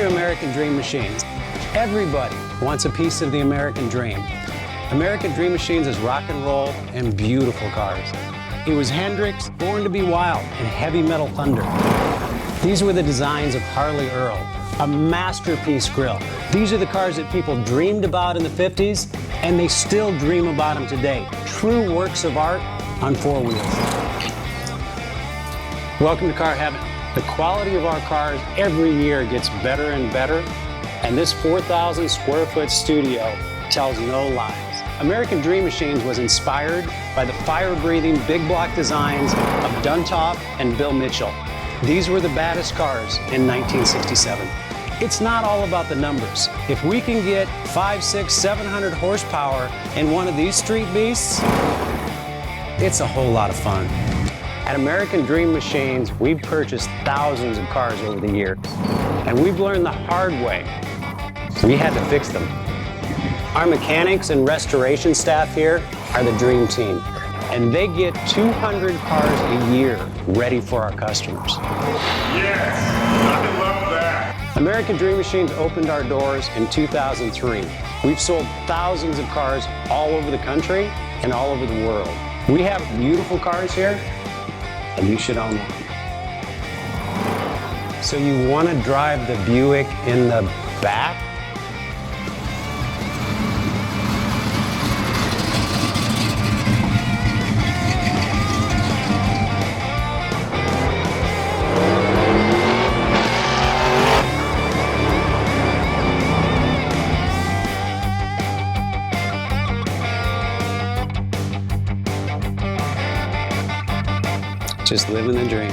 to American Dream Machines. Everybody wants a piece of the American dream. American Dream Machines is rock and roll and beautiful cars. It was Hendrix, Born to be Wild, and Heavy Metal Thunder. These were the designs of Harley Earl, a masterpiece grille. These are the cars that people dreamed about in the 50s, and they still dream about them today. True works of art on four wheels. Welcome to Car Heaven. The quality of our cars every year gets better and better, and this 4,000 square foot studio tells no lies. American Dream Machines was inspired by the fire-breathing big block designs of Duntop and Bill Mitchell. These were the baddest cars in 1967. It's not all about the numbers. If we can get 500, 600, 700 horsepower in one of these street beasts, it's a whole lot of fun. At American Dream Machines, we've purchased thousands of cars over the years, and we've learned the hard way. We had to fix them. Our mechanics and restoration staff here are the dream team, and they get 200 cars a year ready for our customers. Yes, I love that. American Dream Machines opened our doors in 2003. We've sold thousands of cars all over the country and all over the world. We have beautiful cars here, and you should own one. So you want to drive the Buick in the back? Just living the dream.